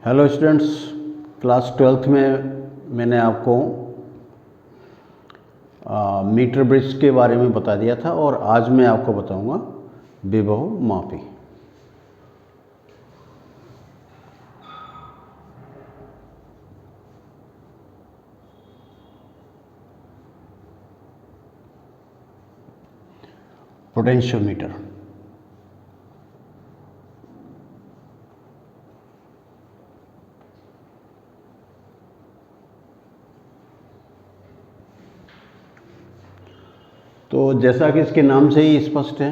Hello students, class 12th में मैंने आपको मीटर ब्रिज के बारे में बता दिया था और आज मैं आपको बताऊंगा विभव मापी। पोटेंशियोमीटर। तो जैसा कि इसके नाम से ही स्पष्ट है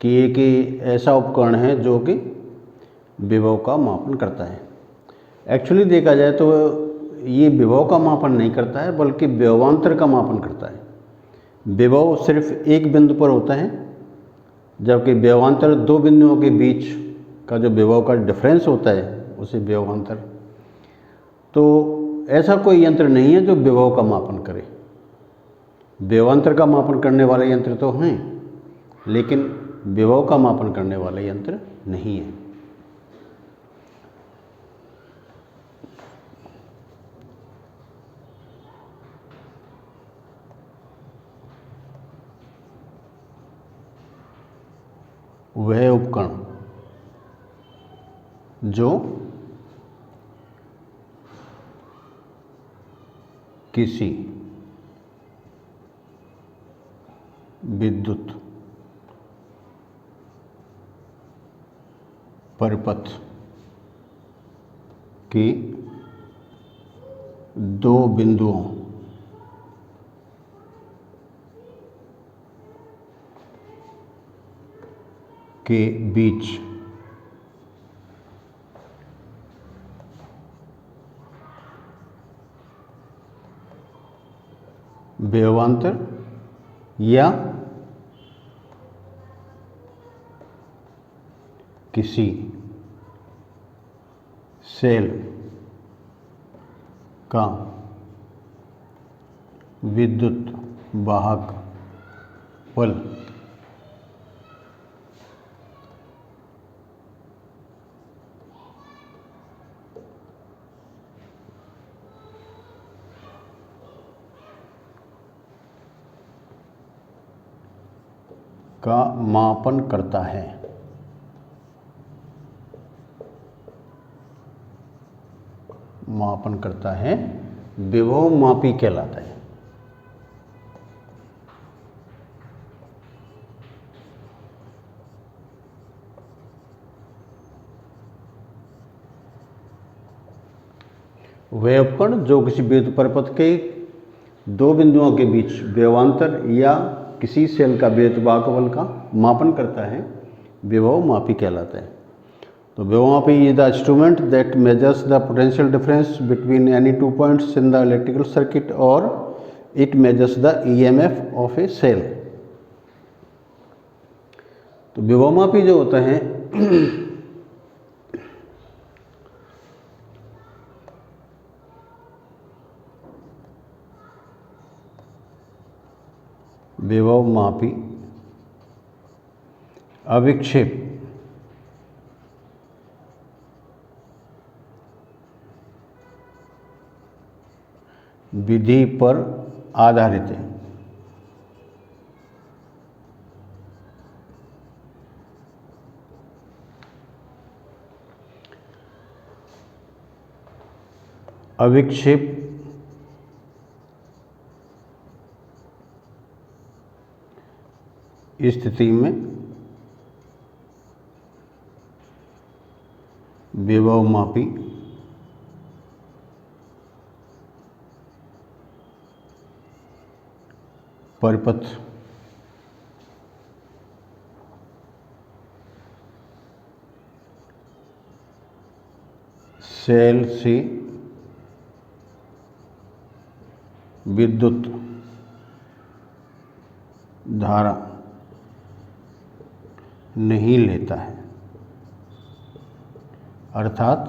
कि एक ऐसा उपकरण है जो कि विभव का मापन करता है। एक्चुअली देखा जाए तो ये विभव का मापन नहीं करता है बल्कि विभवांतर का मापन करता है। विभव सिर्फ एक बिंदु पर होता है जबकि विभवांतर दो बिंदुओं के बीच का जो विभव का डिफरेंस होता है उसे विभवांतर। तो ऐसा कोई यंत्र नहीं है जो विभव का मापन करे। विभवांतर का मापन करने वाले यंत्र तो हैं लेकिन विभव का मापन करने वाले यंत्र नहीं है। वह उपकरण जो किसी विद्युत परिपथ की दो बिंदुओं के बीच विभवांतर या किसी सेल का विद्युत वाहक बल का मापन करता है। मापन करता है विभव मापी कहलाता है। वह उपकरण जो किसी विद्युत परिपथ के दो बिंदुओं के बीच विभवांतर या किसी सेल का विद्युत वाहक बल का मापन करता है विभव मापी कहलाता है। तो विभव मापी is the instrument that measures the potential difference between any two points in the electrical circuit और it measures the EMF of a cell. तो विभव मापी जो होता है विभव मापी अविक्षेप विधि पर आधारित है। अविक्षेप स्थिति में विभव मापी परिपथ सेल से विद्युत धारा नहीं लेता है, अर्थात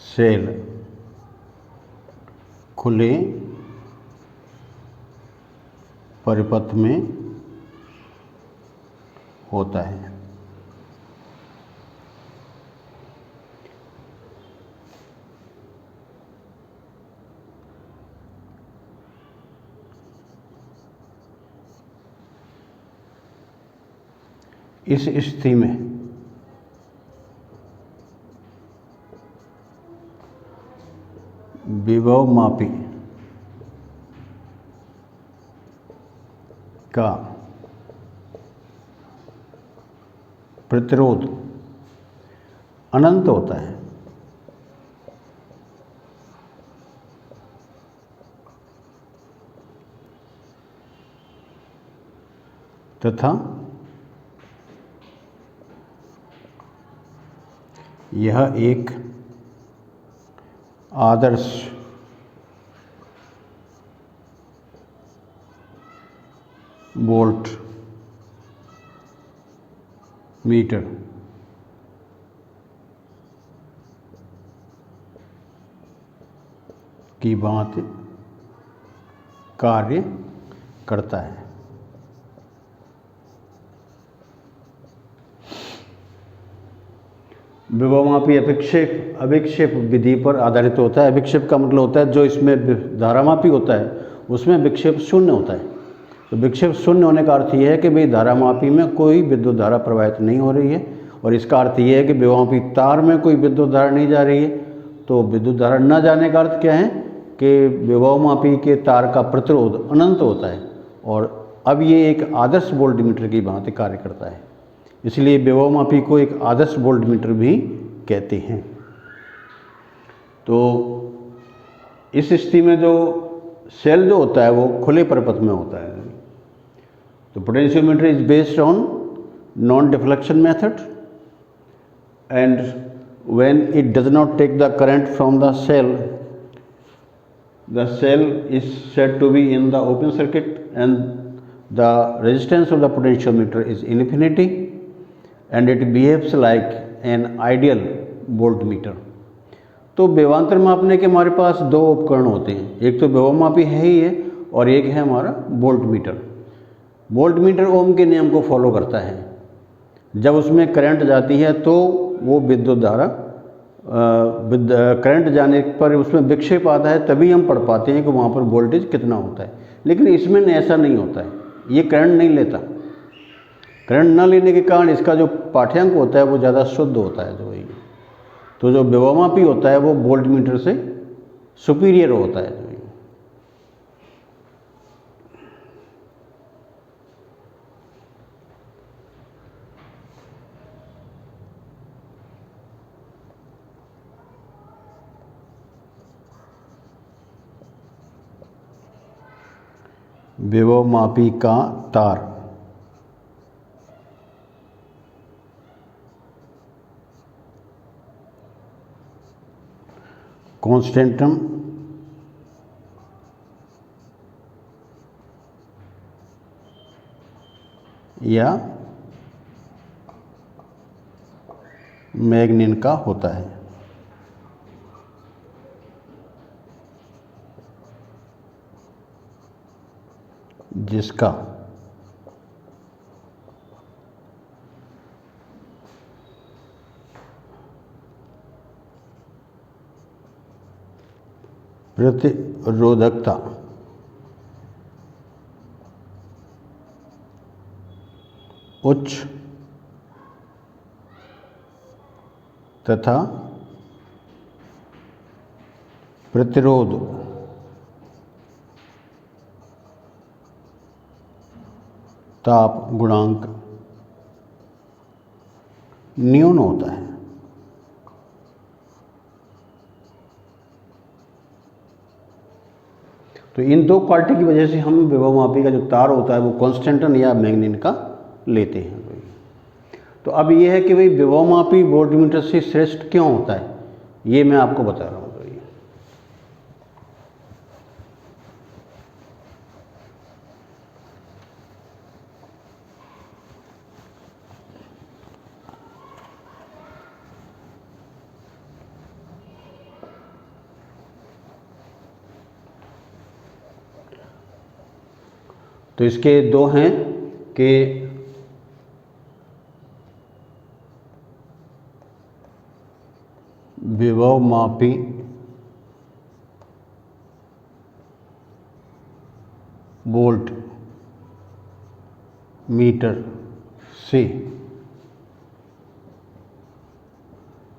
सेल खुले परिपथ में होता है। इस स्थिति में विभवमापी का प्रतिरोध अनंत होता है तथा यह एक आदर्श वोल्ट मीटर की भांति कार्य करता है। विभवमापी अभिक्षेप विधि पर आधारित होता है। अभिक्षेप का मतलब होता है जो इसमें धारामापी होता है उसमें विक्षेप शून्य होता है। तो विक्षेप शून्य होने का अर्थ यह है कि भाई धारामापी में कोई विद्युत धारा प्रवाहित नहीं हो रही है, और इसका अर्थ यह है कि विभवमापी तार में कोई विद्युत धारा नहीं जा रही है। तो विद्युत धारा न जाने का अर्थ क्या है कि विभवमापी के तार का प्रतिरोध अनंत होता है, और अब ये एक आदर्श वोल्टमीटर की भांति कार्य करता है। इसलिए विभवमापी को एक आदर्श वोल्टमीटर भी कहते हैं। तो इस स्थिति में जो सेल जो होता है वो खुले परिपथ में होता है। तो potentiometer is based on non deflection method, and when it does not take the current from the cell is said to be in the open circuit, and the resistance of the potentiometer is infinity, and it behaves like an ideal voltmeter। तो विभवांतर मापने के हमारे पास दो उपकरण होते हैं, एक तो विभवमापी है ही है और एक है हमारा वोल्टमीटर। वोल्टमीटर ओम के नियम को फॉलो करता है। जब उसमें करंट जाती है तो वो विद्युत धारा करंट जाने पर उसमें विक्षेप आता है, तभी हम पढ़ पाते हैं कि वहाँ पर वोल्टेज कितना होता है। लेकिन इसमें ऐसा नहीं होता है, ये करंट नहीं लेता। करंट न लेने के कारण इसका जो पाठ्यांक होता है वो ज़्यादा शुद्ध होता है। तो जो विभवमापी होता है वो वोल्टमीटर से सुपीरियर होता है। विभवमापी का तार कॉन्स्टेंटम या मैग्निन का होता है। जिसका प्रतिरोधकता उच्च तथा प्रतिरोध ताप गुणांक न्यून होता है। तो इन दो क्वालिटी की वजह से हम विभवमापी का जो तार होता है वो कॉन्स्टेंटन या मैग्निन का लेते हैं। तो अब ये है कि भाई विभवमापी वोल्टमीटर से श्रेष्ठ क्यों होता है, ये मैं आपको बता रहा हूँ। तो इसके दो हैं कि विभव मापी वोल्ट मीटर से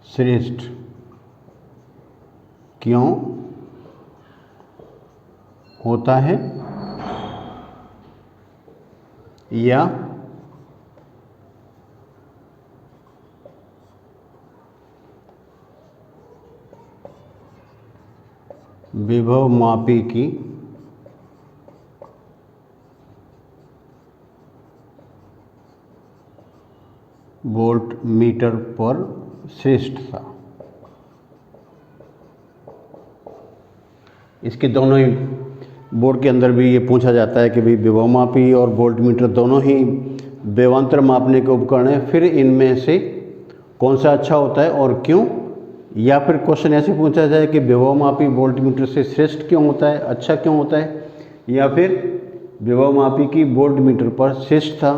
श्रेष्ठ क्यों होता है या विभव मापी की वोल्ट मीटर पर श्रेष्ठता। इसके दोनों ही बोर्ड के अंदर भी ये पूछा जाता है कि भाई विभव मापी और वोल्ट मीटर दोनों ही विभवांतर मापने के उपकरण हैं, फिर इनमें से कौन सा अच्छा होता है और क्यों। या फिर क्वेश्चन ऐसे पूछा जाए कि विभव मापी वोल्ट मीटर से श्रेष्ठ क्यों होता है, अच्छा क्यों होता है, या फिर विभव मापी की वोल्ट मीटर पर श्रेष्ठता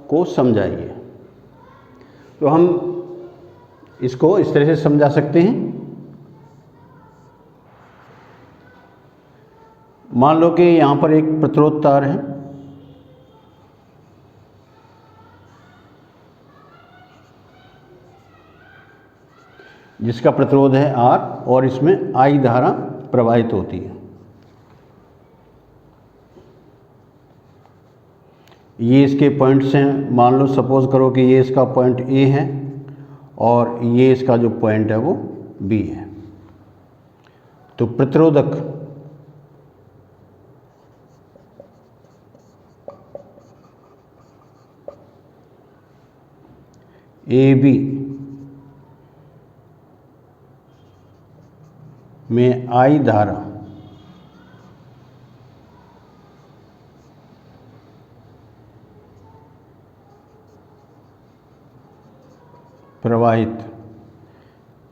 को समझाइए। तो हम इसको इस तरह से समझा सकते हैं। मान लो कि यहाँ पर एक प्रतिरोध तार है, जिसका प्रतिरोध है R और इसमें I धारा प्रवाहित होती है। ये इसके पॉइंट्स हैं। मान लो सपोज करो कि ये इसका पॉइंट A है और ये इसका जो पॉइंट है वो B है। तो प्रतिरोधक AB में I धारा प्रवाहित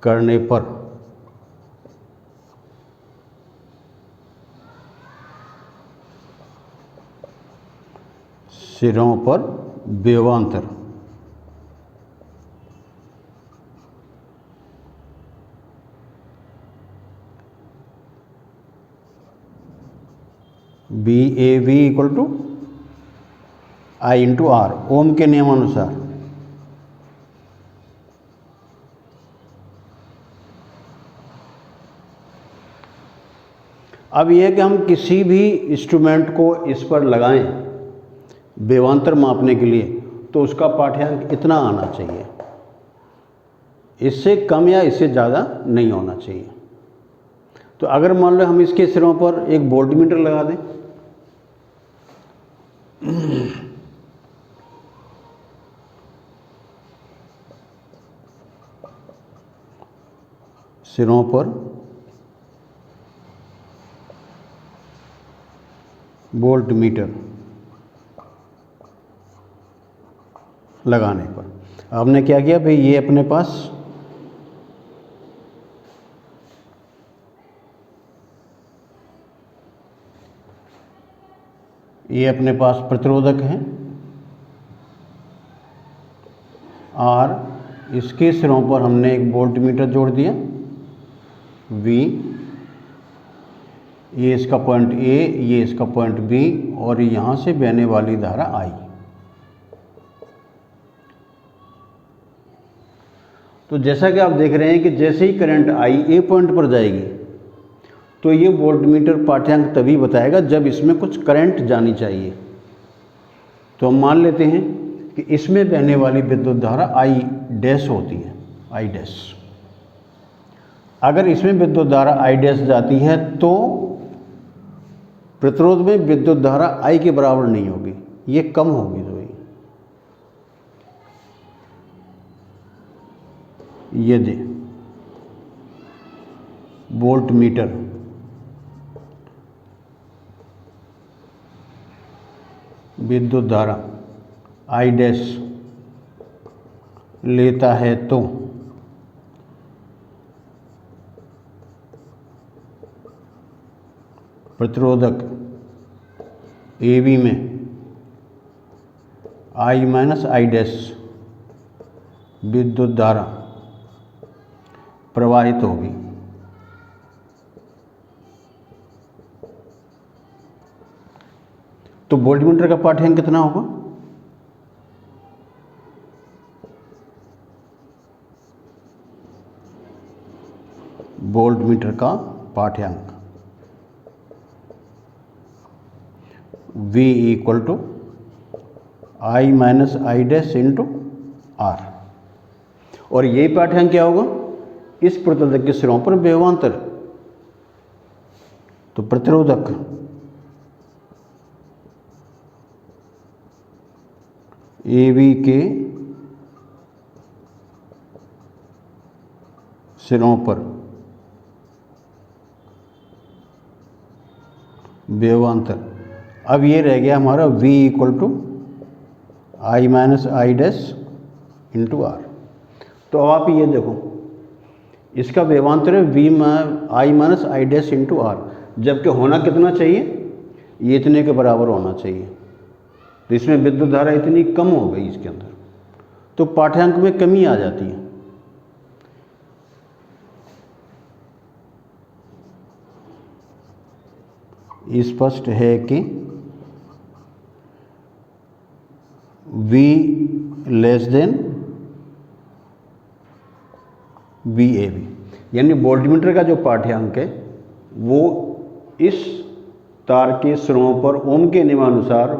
करने पर सिरों पर विभवांतर BAV equal to I into R, Ohm के नियमानुसार। अब यह कि हम किसी भी इंस्ट्रूमेंट को इस पर लगाएं विभवांतर मापने के लिए, तो उसका पाठ्यांक इतना आना चाहिए, इससे कम या इससे ज़्यादा नहीं होना चाहिए। तो अगर मान लो हम इसके सिरों पर एक वोल्टमीटर लगा दें, सिरों पर वोल्टमीटर लगाने पर आपने क्या किया भाई, ये अपने पास प्रतिरोधक है R, इसके सिरों पर हमने एक वोल्टमीटर जोड़ दिया V, ये इसका पॉइंट A, ये इसका पॉइंट B और यहाँ से बहने वाली धारा I। तो जैसा कि आप देख रहे हैं कि जैसे ही करंट I A पॉइंट पर जाएगी तो ये वोल्टमीटर पाठ्यांक तभी बताएगा जब इसमें कुछ करंट जानी चाहिए। तो हम मान लेते हैं कि इसमें बहने वाली विद्युत धारा I डैश होती है, I डैश। अगर इसमें विद्युत धारा I डैश जाती है तो प्रतिरोध में विद्युत धारा I के बराबर नहीं होगी, ये कम होगी। तो यदि वोल्टमीटर विद्युत धारा I डैश लेता है तो प्रतिरोधक AB में I माइनस I डैश विद्युत धारा प्रवाहित होगी। तो वोल्टमीटर का पाठ्यांक कितना होगा? वोल्टमीटर का पाठ्यांक V equal to I minus I dash into r. और यही पाठ्यांक क्या होगा? इस प्रतिरोधक के सिरों पर विभवांतर, तो प्रतिरोधक AB के सिरों पर विभवांतर। अब ये रह गया हमारा V equal to I minus I dash into r. तो अब आप ये देखो, इसका विभवांतर है V I minus I dash into r, जबकि होना कितना चाहिए? ये इतने के बराबर होना चाहिए। तो इसमें विद्युत धारा इतनी कम हो गई इसके अंदर, तो पाठ्यांक में कमी आ जाती है। स्पष्ट है कि V लेस देन VAB, यानी वोल्टमीटर का जो पाठ्यांक है वो इस तार के सिरों पर ओम के नियमानुसार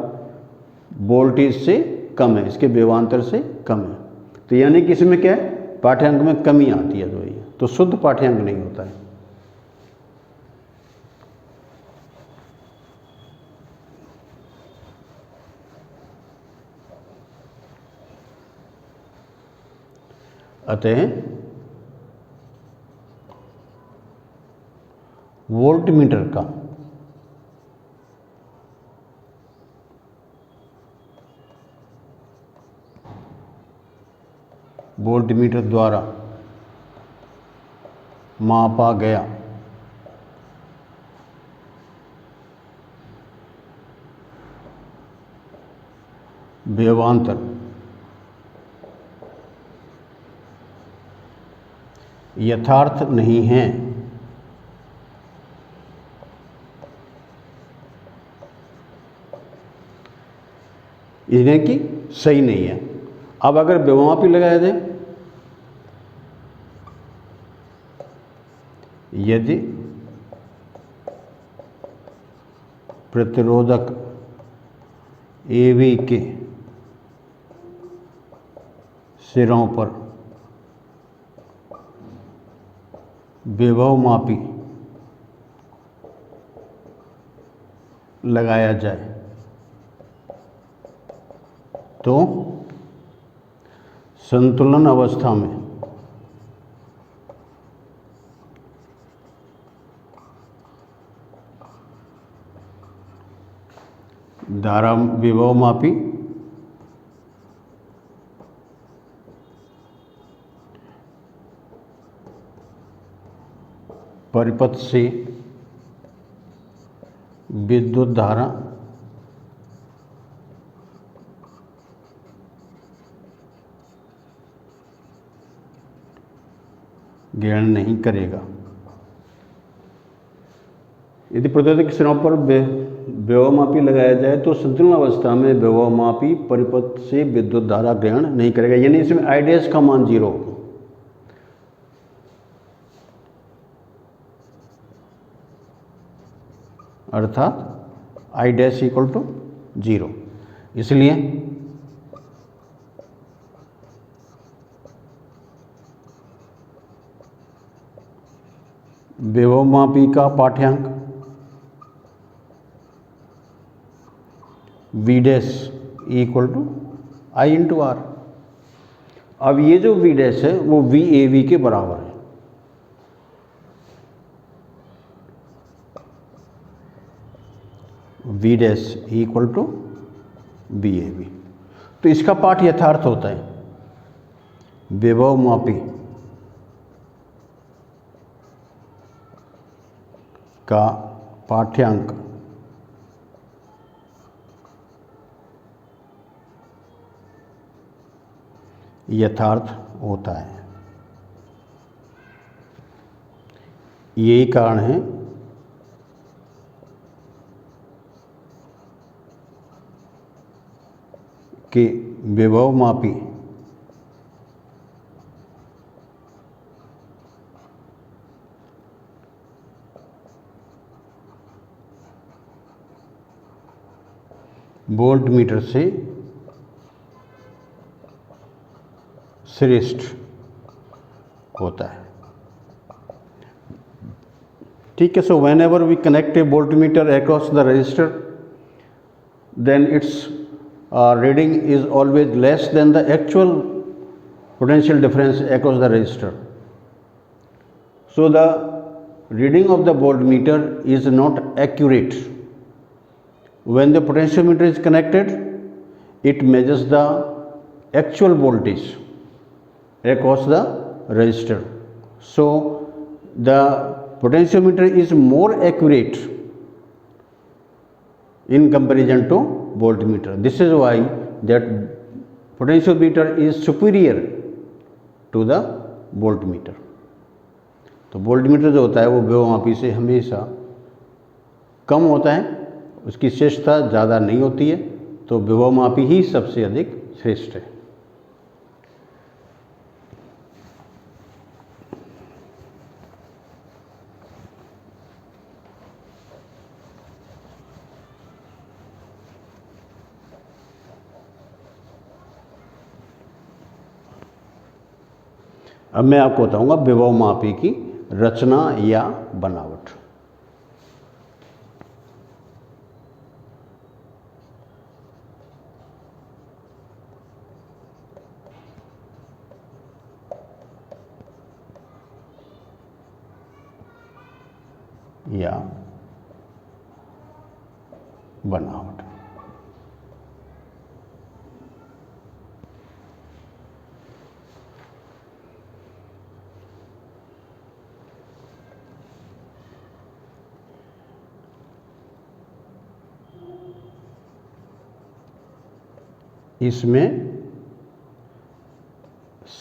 वोल्टेज से कम है, इसके विभवांतर से कम है। तो यानी कि इसमें क्या है? पाठ्यांक में कमी आती है, तो शुद्ध पाठ्यांक नहीं होता है। अतः वोल्टमीटर का वोल्टमीटर द्वारा मापा गया विभवांतर यथार्थ नहीं है। इन्हें कि सही नहीं है। अब अगर विभवमापी लगाया जाए, यदि प्रतिरोधक AB के सिरों पर विभवमापी लगाया जाए तो संतुलन अवस्था में धारा विभवमापी परिपथ से विद्युत धारा ग्रहण नहीं करेगा। यदि प्रतिरोधक सिरों पर विभवमापी लगाया जाए तो संतुलन अवस्था में विभवमापी परिपथ से विद्युत धारा ग्रहण नहीं करेगा, यानी इसमें आई डैश का मान 0 होगा। अर्थात आई डैश इक्वल टू 0। इसलिए विभवमापी का पाठ्यांक V dash equal to I into r. अब ये जो V डैश है वो VAB के बराबर है। V dash equal to VAB। तो इसका पाठ यथार्थ होता है। विभवमापी का पाठ्यांक यथार्थ होता है। यही कारण है कि विभवमापी वोल्ट मीटर से श्रेष्ठ होता है। ठीक है, so whenever we connect a volt meter across the register, then it's reading is always less than the actual potential difference across the resistor. So the reading of the voltmeter is not accurate. When the potentiometer is connected, it measures the actual voltage across the resistor. So the potentiometer is more accurate in comparison to voltmeter. This is why that potentiometer is superior to the voltmeter. तो voltmeter जो होता है वो विभवमापी से हमेशा कम होता है, उसकी श्रेष्ठता ज़्यादा नहीं होती है, तो विभवमापी ही सबसे अधिक श्रेष्ठ है। अब मैं आपको बताऊंगा विभवमापी की रचना या बनावट। या बनावट। इसमें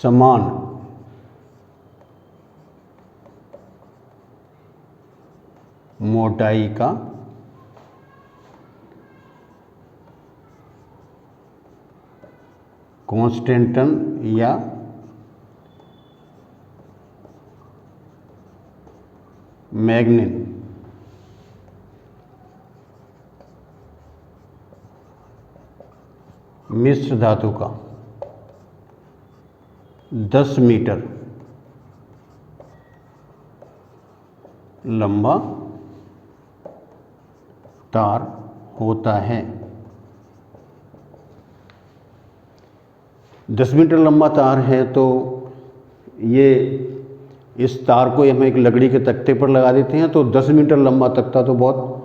समान मोटाई का कांस्टेंटन या मैग्निन मिश्र धातु का 10 मीटर लंबा तार होता है। 10 मीटर लंबा तार है तो ये इस तार को हम एक लकड़ी के तख्ते पर लगा देते हैं, तो 10 मीटर लंबा तख्ता तो बहुत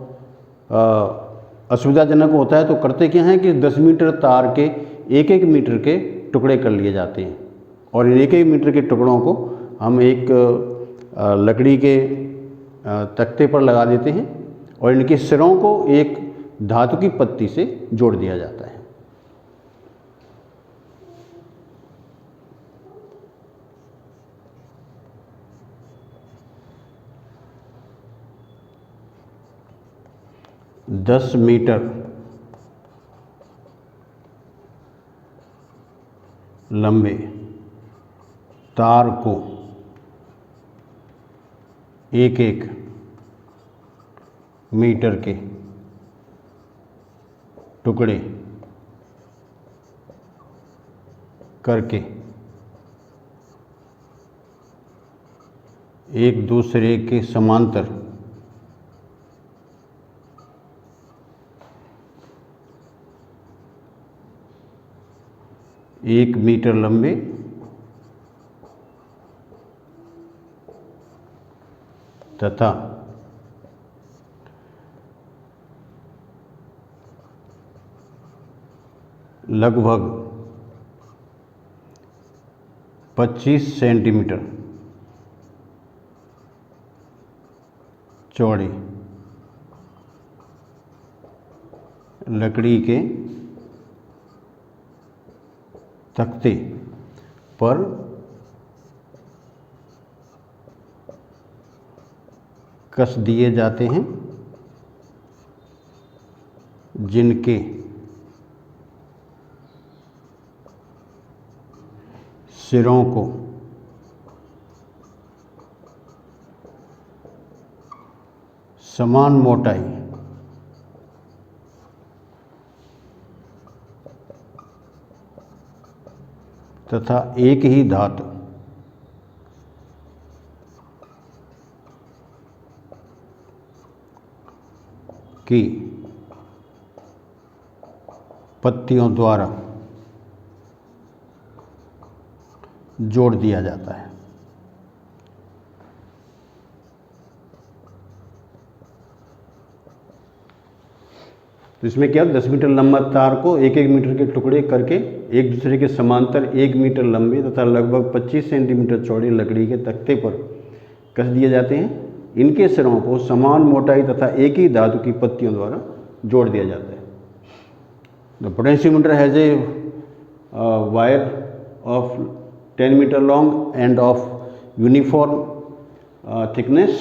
असुविधाजनक होता है। तो करते क्या हैं कि 10 मीटर तार के एक एक मीटर के टुकड़े कर लिए जाते हैं और इन एक एक मीटर के टुकड़ों को हम एक लकड़ी के तख्ते पर लगा देते हैं और इनके सिरों को एक धातु की पत्ती से जोड़ दिया जाता है। दस मीटर लंबे तार को एक एक मीटर के टुकड़े करके एक दूसरे के समांतर एक मीटर लंबे तथा लगभग 25 सेंटीमीटर चौड़े लकड़ी के तख्ते पर कस दिए जाते हैं जिनके सिरों को समान मोटाई तथा एक ही धातु की पत्तियों द्वारा जोड़ दिया जाता है। तो इसमें क्या 10 मीटर लंबा तार को 1-1 मीटर के टुकड़े करके एक दूसरे के समांतर 1 मीटर लंबे तथा लगभग 25 सेंटीमीटर चौड़े लकड़ी के तख्ते पर कस दिए जाते हैं। इनके सिरों को समान मोटाई तथा एक ही धातु की पत्तियों द्वारा जोड़ दिया जाता है। The potentiometer has a wire of 10 metre long and of uniform thickness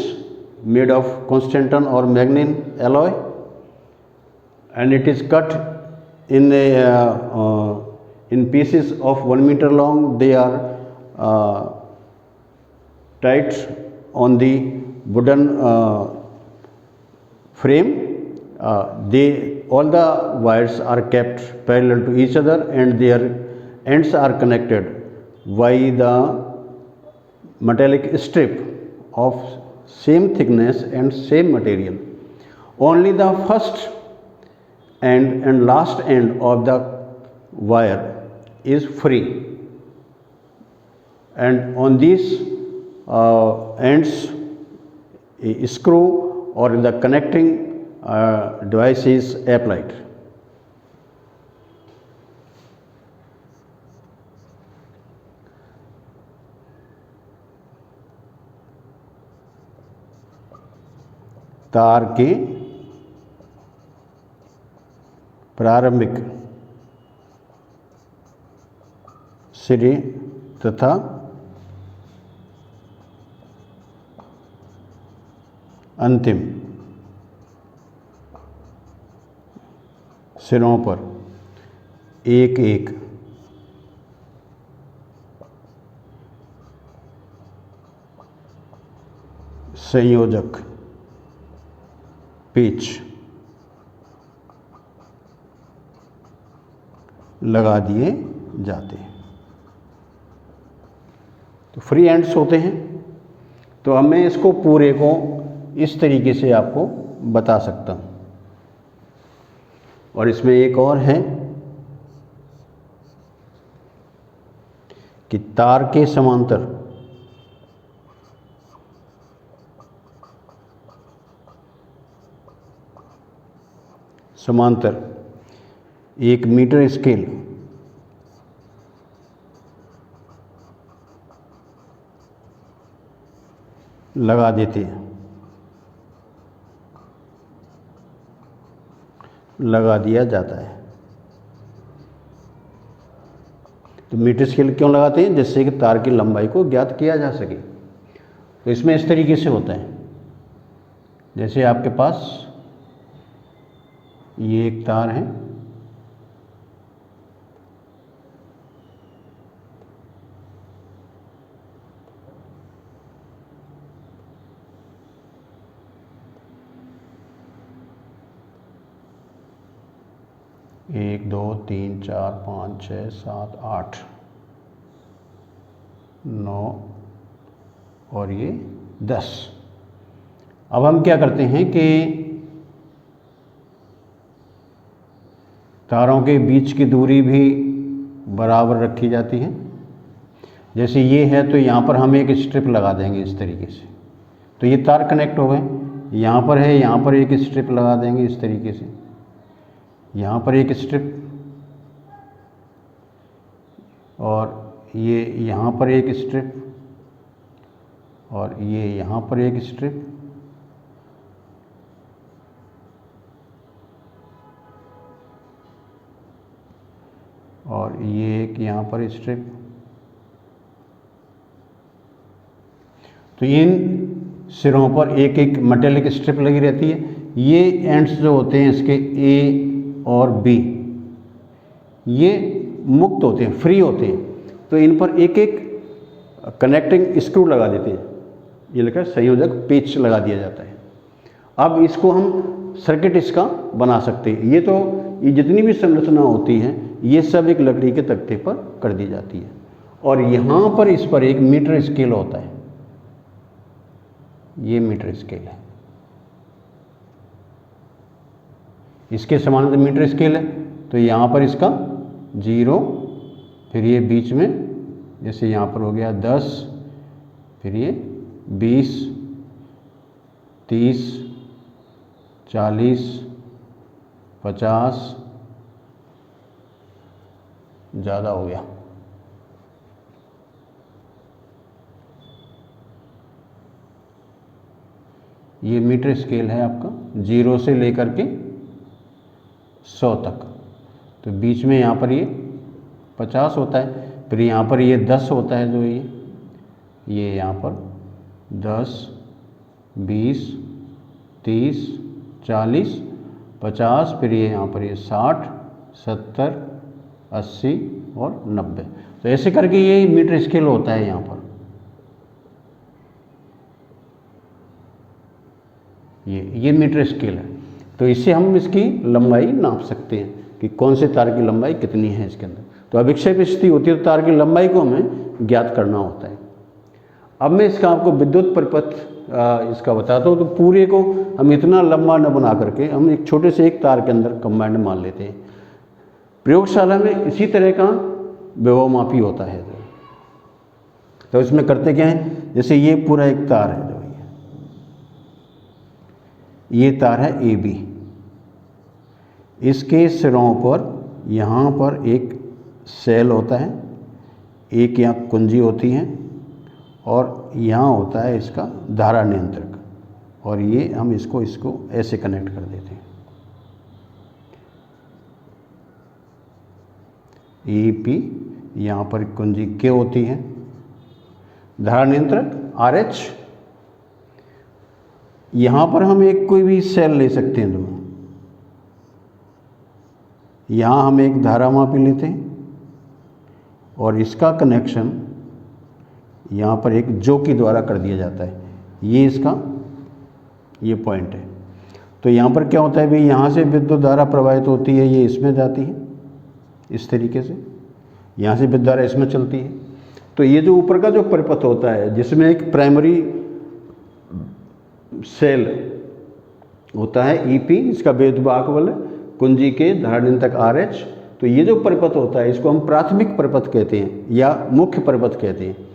made of constantan और manganin alloy and it is cut in pieces of 1 meter long. They are tied on the wooden frame. All the wires are kept parallel to each other and their ends are connected by the metallic strip of same thickness and same material. Only the first and last end of the wire is free, and on these ends a screw or the connecting device is applied. तार के प्रारंभिक सिरे तथा अंतिम सिरों पर एक एक संयोजक पेच लगा दिए जाते हैं। तो फ्री एंड्स होते हैं। तो अब मैं इसको पूरे को इस तरीके से आपको बता सकता हूँ। और इसमें एक और है कि तार के समांतर एक मीटर स्केल लगा देते हैं, लगा दिया जाता है। तो मीटर स्केल क्यों लगाते हैं? जिससे कि तार की लंबाई को ज्ञात किया जा सके। तो इसमें इस तरीके से होता है, जैसे आपके पास ये एक तार है, एक 2 3 4 5 6 7 8 9 और ये 10। अब हम क्या करते हैं कि तारों के बीच की दूरी भी बराबर रखी जाती है। जैसे ये है तो यहाँ पर हम एक स्ट्रिप लगा देंगे इस तरीके से, तो ये तार कनेक्ट हो गए। यहाँ पर है, यहाँ पर एक स्ट्रिप लगा देंगे इस तरीके से, यहाँ पर एक स्ट्रिप, और ये यहाँ पर एक स्ट्रिप, और ये यहाँ पर एक स्ट्रिप, और ये एक यहाँ पर स्ट्रिप। तो इन सिरों पर एक एक मेटेलिक स्ट्रिप लगी रहती है। ये एंड्स जो होते हैं इसके ए और बी, ये मुक्त होते हैं, फ्री होते हैं, तो इन पर एक एक कनेक्टिंग स्क्रू लगा देते हैं। ये लिखा है संयोजक पेच लगा दिया जाता है। अब इसको हम सर्किट इसका बना सकते हैं। ये जितनी भी संरचना होती है ये सब एक लकड़ी के तख्ते पर कर दी जाती है। और यहाँ पर इस पर एक मीटर स्केल होता है, ये मीटर स्केल है, इसके समानांतर मीटर स्केल है। तो यहाँ पर इसका 0, फिर ये बीच में जैसे यहाँ पर हो गया 10, फिर ये 20, 30, 40, 50, ज़्यादा हो गया, ये मीटर स्केल है आपका 0 से लेकर के 100 तक। तो बीच में यहाँ पर ये 50 होता है, फिर यहाँ पर ये 10 होता है, जो ये यहाँ पर 10, 20, 30, 40, 50, फिर ये यहाँ पर ये 60, 70, 80 और 90। तो ऐसे करके ये मीटर स्केल होता है यहाँ पर। ये मीटर स्केल है। तो इससे हम इसकी लंबाई नाप सकते हैं कि कौन से तार की लंबाई कितनी है इसके अंदर। तो अभिक्षेप स्थिति होती है तो तार की लंबाई को हमें ज्ञात करना होता है। अब मैं इसका आपको विद्युत परिपथ इसका बताता हूँ। तो पूरे को हम इतना लंबा न बना करके हम एक छोटे से एक तार के अंदर कंबाइंड मान लेते हैं। प्रयोगशाला में इसी तरह का विभवमापी होता है। तो इसमें करते क्या है, जैसे ये पूरा एक तार है, जो ये तार है AB, इसके सिरों पर यहाँ पर एक सेल होता है, एक यहाँ कुंजी होती है और यहाँ होता है इसका धारा नियंत्रक, और ये हम इसको ऐसे कनेक्ट कर देते हैं। EP, यहाँ पर कुंजी K होती है, धारा नियंत्रक RH, यहाँ पर हम एक कोई भी सेल ले सकते हैं। दोनों यहाँ हम एक धारा मापी लेते हैं और इसका कनेक्शन यहाँ पर एक जोकी द्वारा कर दिया जाता है। ये इसका ये पॉइंट है। तो यहाँ पर क्या होता है भाई, यहाँ से विद्युत धारा प्रवाहित होती है, ये इसमें जाती है इस तरीके से, यहाँ से विद्युत धारा इसमें चलती है। तो ये जो ऊपर का जो परिपथ होता है जिसमें एक प्राइमरी सेल होता है EP, इसका विद्युत बल कुंजी के धारा नियंत्रक RH। तो ये जो परिपथ होता है इसको हम प्राथमिक परिपथ कहते हैं या मुख्य परिपथ कहते हैं।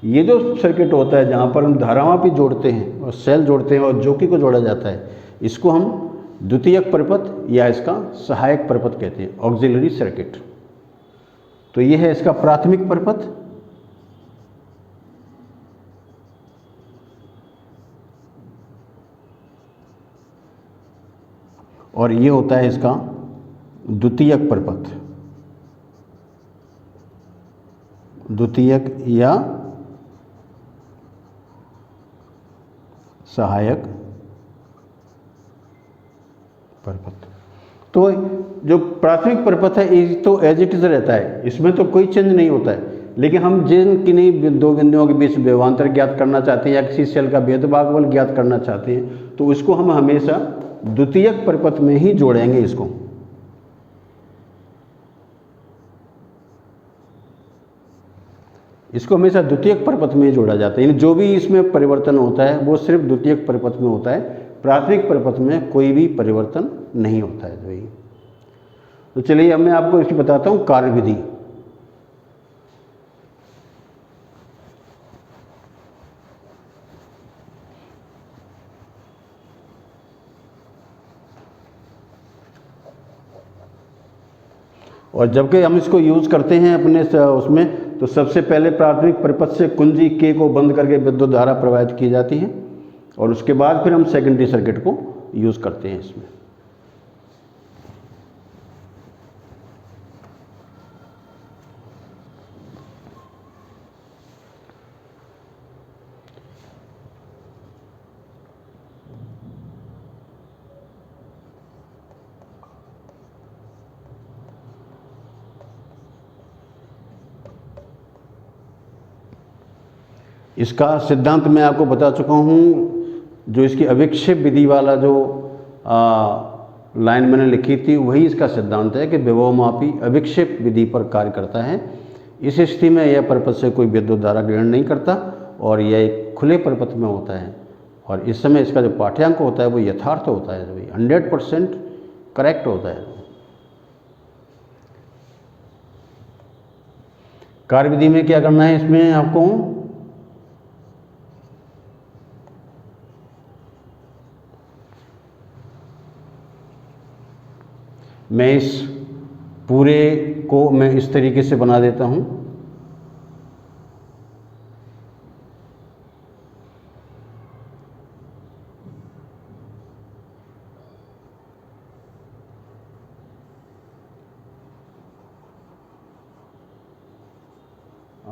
ये जो सर्किट होता है जहाँ पर हम धारामापी जोड़ते हैं और सेल जोड़ते हैं और जोकी को जोड़ा जाता है, इसको हम द्वितीयक परिपथ या इसका सहायक परिपथ कहते हैं, ऑक्सिलरी सर्किट। तो ये है इसका प्राथमिक परिपथ। और ये होता है इसका द्वितीयक परिपथ, द्वितीयक या सहायक परिपथ। तो जो प्राथमिक परिपथ है ये तो एज इट इज रहता है, इसमें तो कोई चेंज नहीं होता है। लेकिन हम जिन किन्हीं दो बिंदुओं के बीच विभवांतर ज्ञात करना चाहते हैं या किसी सेल का विद्युत बल ज्ञात करना चाहते हैं तो उसको हम हमेशा द्वितीयक परिपथ में ही जोड़ेंगे। इसको हमेशा द्वितीयक परिपथ में ही जोड़ा जाता है। यानी जो भी इसमें परिवर्तन होता है वो सिर्फ द्वितीयक परिपथ में होता है, प्राथमिक परिपथ में कोई भी परिवर्तन नहीं होता है। तो चलिए अब मैं आपको इसकी बताता हूँ कार्यविधि। और जबकि हम इसको यूज़ करते हैं अपने उसमें, तो सबसे पहले प्राथमिक परिपथ से कुंजी K को बंद करके विद्युत धारा प्रवाहित की जाती है और उसके बाद फिर हम सेकेंडरी सर्किट को यूज़ करते हैं इसमें। इसका सिद्धांत मैं आपको बता चुका हूँ। जो इसकी अविक्षेप विधि वाला जो लाइन मैंने लिखी थी वही इसका सिद्धांत है कि विभवमापी अविक्षेप विधि पर कार्य करता है। इस स्थिति में यह परिपथ से कोई विद्युत धारा ग्रहण नहीं करता और यह एक खुले परिपथ में होता है और इस समय इसका जो पाठ्यांक होता है वो यथार्थ होता है, जो 100% करेक्ट होता है। कार्यविधि में क्या करना है, इसमें आपको मैं इस पूरे को मैं इस तरीके से बना देता हूं।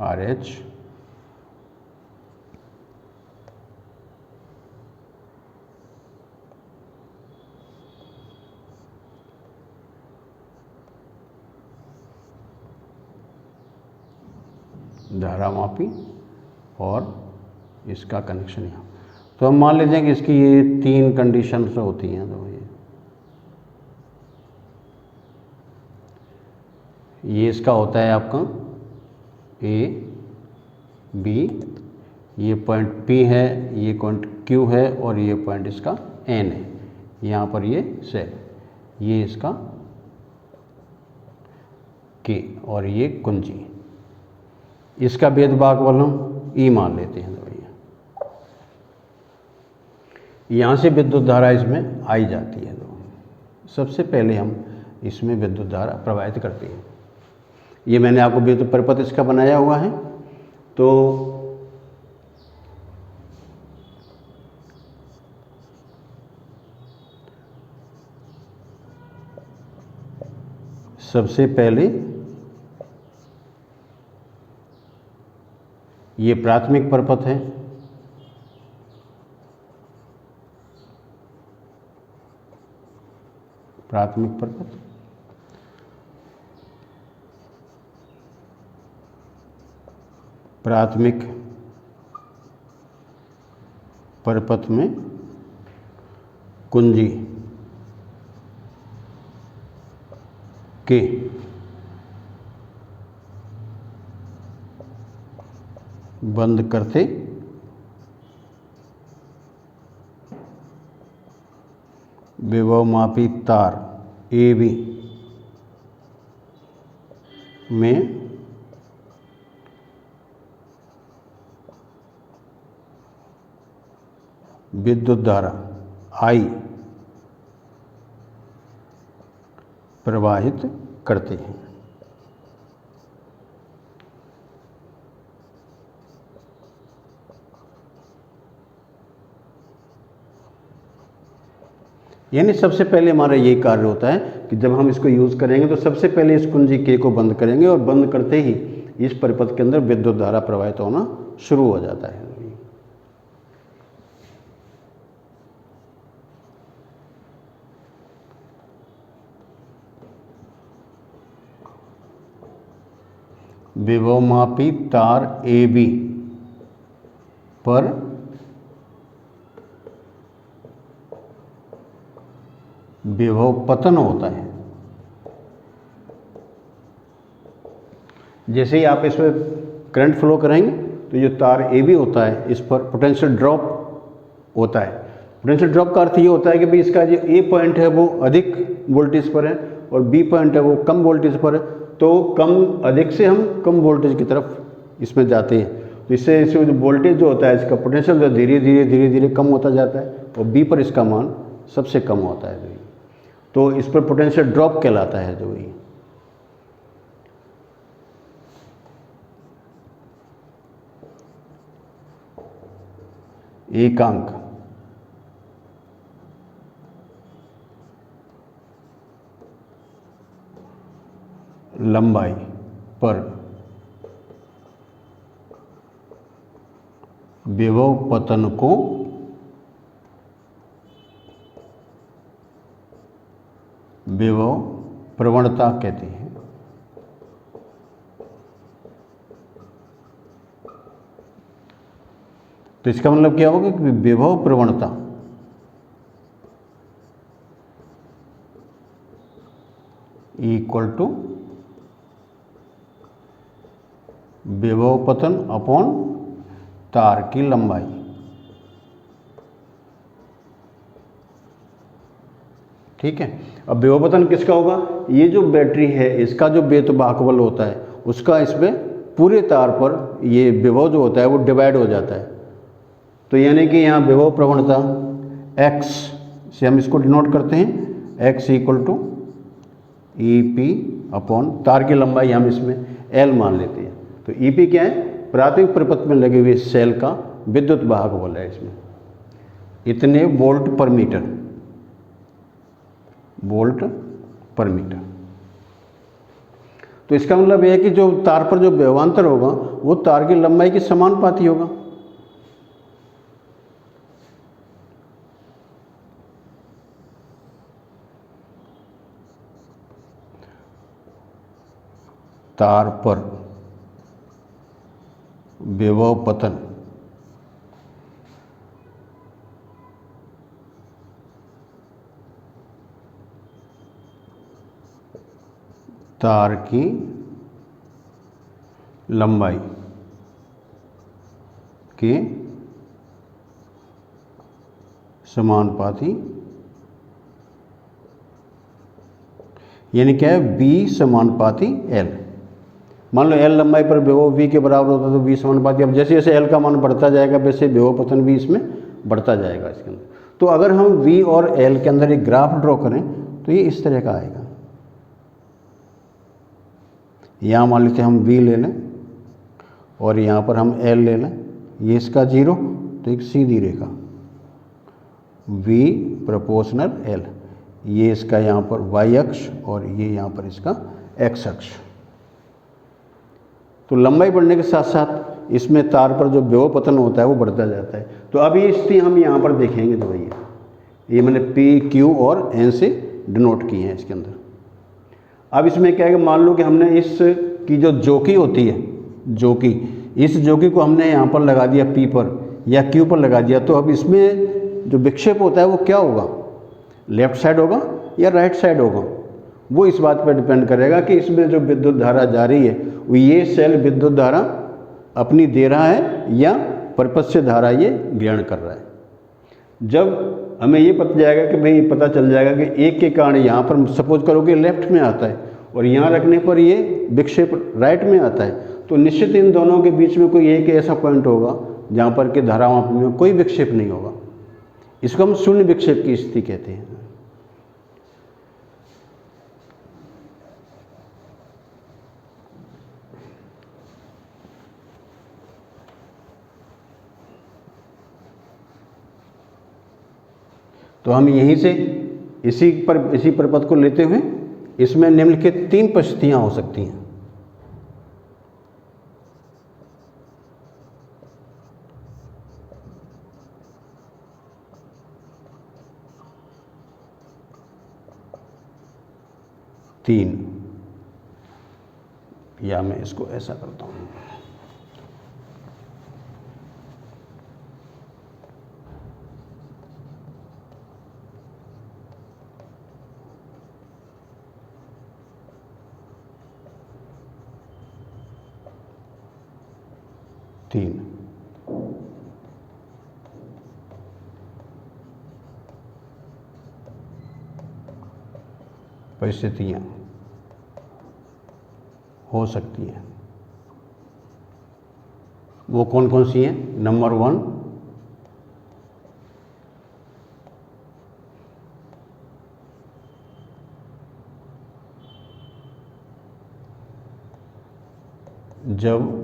RH धारामापी और इसका कनेक्शन यहाँ। तो हम मान लेते हैं कि इसकी ये 3 कंडीशंस होती हैं। तो ये इसका होता है आपका A B, ये पॉइंट P है, ये पॉइंट Q है और ये पॉइंट इसका N है। यहाँ पर ये सेल, ये इसका K और ये कुंजी। इसका भेदभाग वाला E मान लेते हैं। तो भैया यहाँ से विद्युत धारा इसमें आई जाती है। तो सबसे पहले हम इसमें विद्युत धारा प्रवाहित करते हैं। ये मैंने आपको विद्युत परिपथ इसका बनाया हुआ है। तो सबसे पहले ये प्राथमिक परिपथ है, प्राथमिक परिपथ। प्राथमिक परिपथ में कुंजी के बंद करते विभवमापी तार AB में विद्युत धारा I प्रवाहित करते हैं। यानी सबसे पहले हमारा ये कार्य होता है कि जब हम इसको यूज़ करेंगे तो सबसे पहले इस कुंजी K को बंद करेंगे और बंद करते ही इस परिपथ के अंदर विद्युत धारा प्रवाहित होना शुरू हो जाता है। विभवमापी तार AB पर विभव पतन होता है। जैसे ही आप इसमें करंट फ्लो करेंगे तो जो तार AB होता है इस पर पोटेंशियल ड्रॉप होता है। पोटेंशियल ड्रॉप का अर्थ ये होता है कि भाई इसका जो A पॉइंट है वो अधिक वोल्टेज पर है और B पॉइंट है वो कम वोल्टेज पर है। तो कम अधिक से हम कम वोल्टेज की तरफ इसमें जाते हैं। तो इससे जो वोल्टेज जो होता है इसका पोटेंशियल जो धीरे धीरे कम होता जाता है और B पर इसका मान सबसे कम होता है। तो इस पर पोटेंशियल ड्रॉप कहलाता है। जो ये एकांक लंबाई पर विभव पतन को विभव प्रवणता कहते हैं। तो इसका मतलब क्या होगा कि विभव प्रवणता इक्वल टू विभव पतन अपॉन तार की लंबाई। ठीक है। अब विभव पतन किसका होगा? ये जो बैटरी है इसका जो बेतबाक बल होता है उसका इसमें पूरे तार पर ये विभव जो होता है वो डिवाइड हो जाता है। तो यानी कि यहाँ विभव प्रवणता x से हम इसको डिनोट करते हैं, x equal to E P upon तार की लंबाई हम इसमें l मान लेते हैं। तो ई पी क्या है? प्राथमिक परिपथ में लगे हुए सेल का विद्युत वाहक बल है, इसमें इतने वोल्ट पर मीटर, वोल्ट पर मीटर। तो इसका मतलब यह है कि जो तार पर जो विभवांतर होगा वो तार की लंबाई के समानुपाती होगा। तार पर विभव पतन तार की लंबाई के समानुपाती, यानी क्या है? V समानुपाती L। मान लो L लंबाई पर विभव V के बराबर होता है तो V समानुपाती। अब जैसे जैसे L का मान बढ़ता जाएगा वैसे विभव पतन भी इसमें बढ़ता जाएगा इसके अंदर। तो अगर हम V और L के अंदर एक ग्राफ ड्रॉ करें तो ये इस तरह का आएगा। यहाँ मान लेते हम V ले लें और यहाँ पर हम L ले लें, ये इसका 0 तो एक सीधी रेखा V प्रोपोर्शनल L, ये इसका यहाँ पर y अक्ष और ये यहाँ पर इसका x अक्ष। तो लंबाई बढ़ने के साथ साथ इसमें तार पर जो विभव पतन होता है वो बढ़ता जाता है। तो अब ये स्थिति हम यहाँ पर देखेंगे तो भैया ये मैंने P, Q और N से डिनोट किए हैं इसके अंदर। अब इसमें क्या है कि मान लो कि हमने इस की जो जोकी होती है, जोकी, इस जोकी को हमने यहाँ पर लगा दिया P पर या Q पर लगा दिया, तो अब इसमें जो विक्षेप होता है वो क्या होगा? लेफ्ट साइड होगा या राइट साइड होगा? वो इस बात पर डिपेंड करेगा कि इसमें जो विद्युत धारा जा रही है वो ये सेल विद्युत धारा अपनी दे रहा है या परिपथ से धारा ये ग्रहण कर रहा है। जब हमें ये पता जाएगा कि भाई पता चल जाएगा कि एक के कारण यहाँ पर सपोज करो कि लेफ्ट में आता है और यहाँ रखने पर ये विक्षेप राइट में आता है, तो निश्चित इन दोनों के बीच में कोई एक ऐसा पॉइंट होगा जहाँ पर कि धाराओं में कोई विक्षेप नहीं होगा। इसको हम शून्य विक्षेप की स्थिति कहते हैं। तो हम यहीं से इसी परिपथ को लेते हुए इसमें निम्नलिखित 3 परिस्थितियां हो सकती हैं। तीन, या मैं इसको ऐसा करता हूं, तीन। परिस्थितियां हो सकती हैं। वो कौन कौन सी हैं? नंबर 1, जब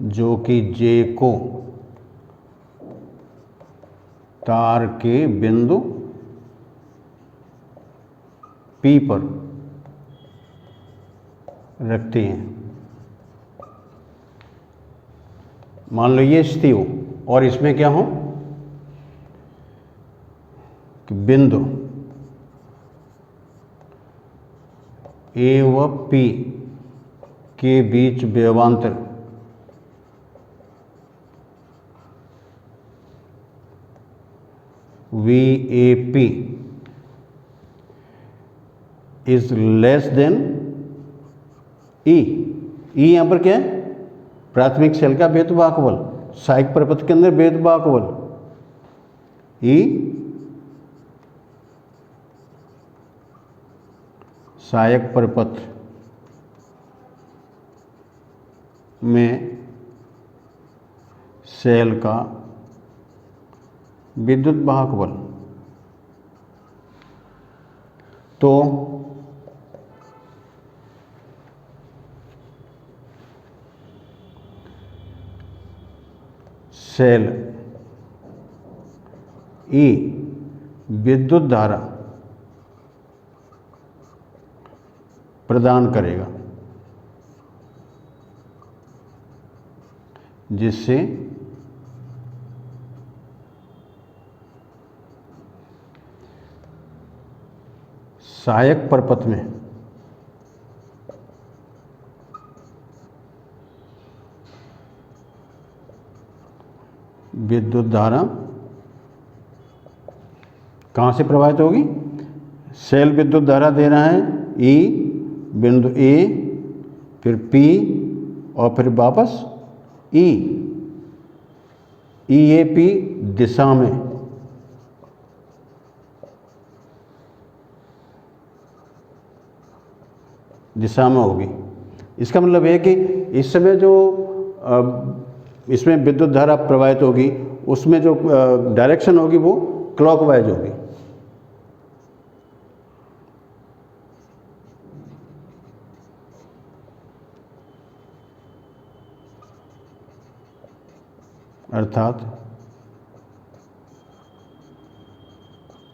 जो कि J को तार के बिंदु P पर रखते हैं। मान लो ये स्थिति हो और इसमें क्या हो कि बिंदु A व P के बीच विभवांतर VAP is less than E। E यहाँ पर क्या है? प्राथमिक सेल का भेदभाग बल, सहायक परपथ के अंदर भेदभाग बल। E सहायक परपथ में सेल का विद्युत वाहक बल। तो सेल E विद्युत धारा प्रदान करेगा, जिससे सहायक परपथ में विद्युत धारा कहाँ से प्रवाहित होगी? सेल विद्युत धारा दे रहा है E, बिंदु A, फिर P और फिर वापस E, EAP दिशा में होगी। इसका मतलब है कि इस समय जो इसमें विद्युत धारा प्रवाहित होगी, उसमें जो डायरेक्शन होगी वो क्लॉकवाइज होगी। अर्थात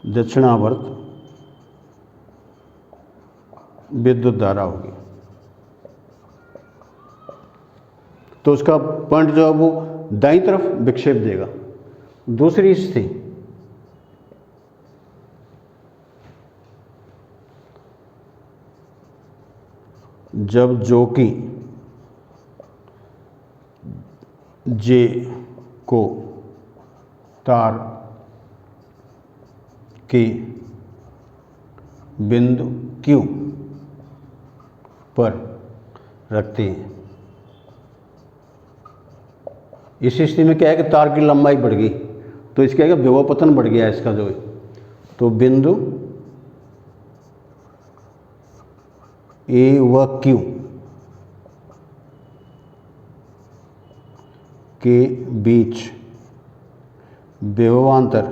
दक्षिणावर्त विद्युत धारा होगी। तो उसका पॉइंट जो है वो दाईं तरफ विक्षेप देगा। दूसरी स्थिति, जब जो कि J को तार के बिंदु Q पर रखते हैं। इस स्थिति में क्या है कि तार की लंबाई बढ़ गई, तो इसका क्या विभव पतन बढ़ गया इसका जो है। तो बिंदु A व Q के बीच विभवांतर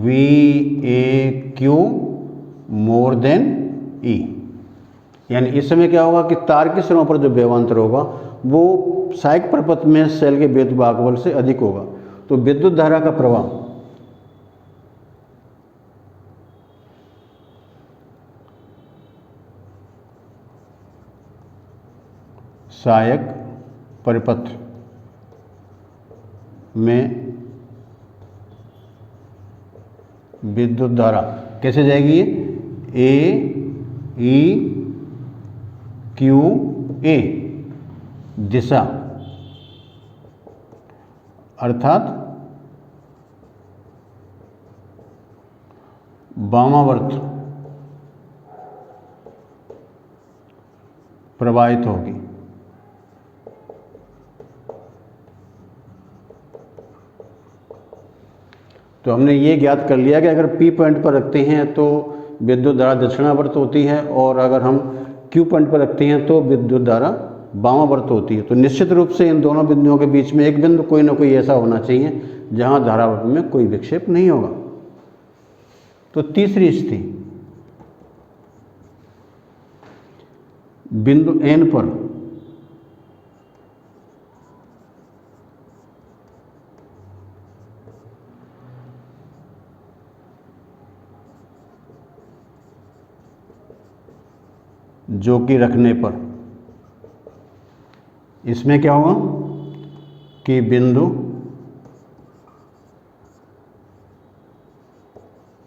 VAQ मोर देन E। यानी इस समय क्या होगा कि तार के सिरों पर जो विभवांतर होगा वो सहायक परपथ में सेल के भेदभाग बल से अधिक होगा। तो विद्युत धारा का प्रवाह सहायक परिपथ में विद्युत धारा कैसे जाएगी? AEQA दिशा, अर्थात वामावर्त प्रवाहित होगी। तो हमने ये ज्ञात कर लिया कि अगर P पॉइंट पर रखते हैं तो विद्युत धारा दक्षिणावर्त होती है, और अगर हम Q पॉइंट पर रखते हैं तो विद्युत धारा वामावर्त होती है। तो निश्चित रूप से इन दोनों बिंदुओं के बीच में एक बिंदु कोई ना कोई ऐसा होना चाहिए जहां धारावर्त में कोई विक्षेप नहीं होगा। तो तीसरी स्थिति, बिंदु N पर जो कि रखने पर इसमें क्या होगा कि बिंदु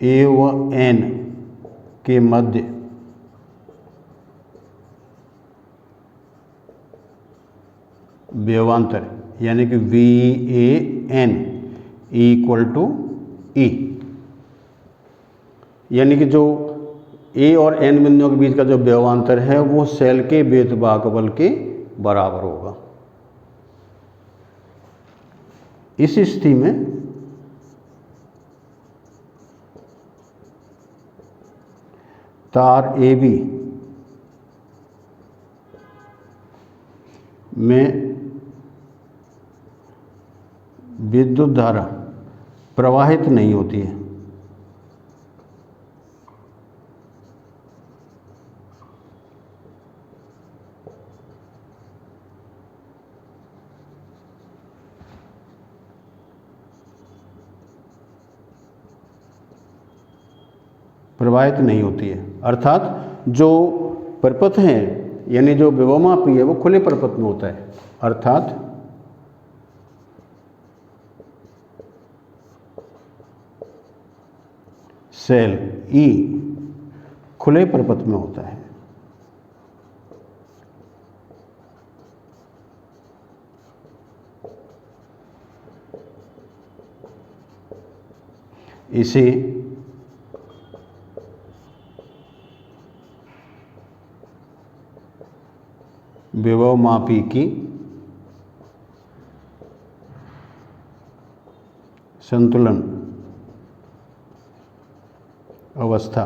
A व N के मध्य विभवांतर यानी कि VAN इक्वल टू E, यानी कि जो A और N बिंदुओं के बीच का जो विभवांतर है वो सेल के वेध भागफल के बराबर होगा। इस स्थिति में तार AB में विद्युत धारा प्रवाहित नहीं होती है। प्रवाहित नहीं होती है, अर्थात जो परपथ हैं यानी जो विभवमापी है वो खुले परपथ में होता है, अर्थात सेल E खुले परपथ में होता है। इसे विभवमापी की संतुलन अवस्था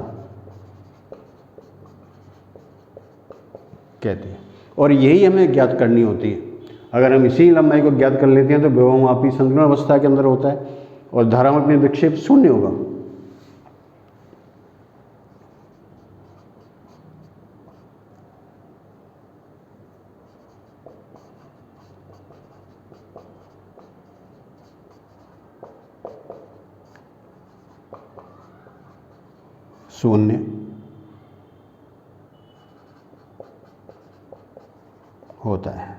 कहते हैं, और यही हमें ज्ञात करनी होती है। अगर हम इसी लंबाई को ज्ञात कर लेते हैं तो विभवमापी संतुलन अवस्था के अंदर होता है और धारामापी में विक्षेप शून्य होगा। शून्य होता है।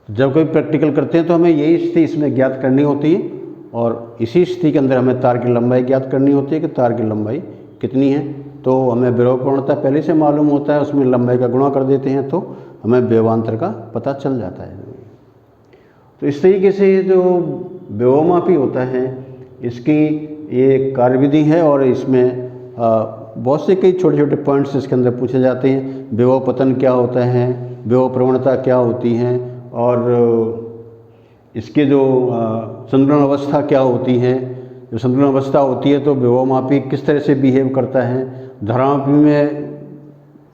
जब कोई प्रैक्टिकल करते हैं तो हमें यही स्थिति इसमें ज्ञात करनी होती है और इसी स्थिति के अंदर हमें तार की लंबाई ज्ञात करनी होती है कि तार की लंबाई कितनी है। तो हमें विभव प्रवणता पहले से मालूम होता है, उसमें लंबाई का गुणा कर देते हैं तो हमें विभवांतर का पता चल जाता है। तो इस तरीके से जो विभवमापी होता है इसकी ये कार्यविधि है और इसमें बहुत से कई छोटे छोटे पॉइंट्स इसके अंदर पूछे जाते हैं। विभव पतन क्या होता है, विभव प्रवणता क्या होती है और इसके जो संतुलन अवस्था क्या होती है। जो संतुलन अवस्था होती है तो विभवमापी किस तरह से बिहेव करता है, धारामापी में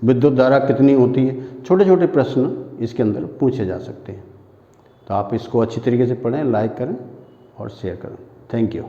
विद्युत धारा कितनी होती है। छोटे छोटे प्रश्न इसके अंदर पूछे जा सकते हैं। तो आप इसको अच्छी तरीके से पढ़ें, लाइक करें और शेयर करें। Thank you.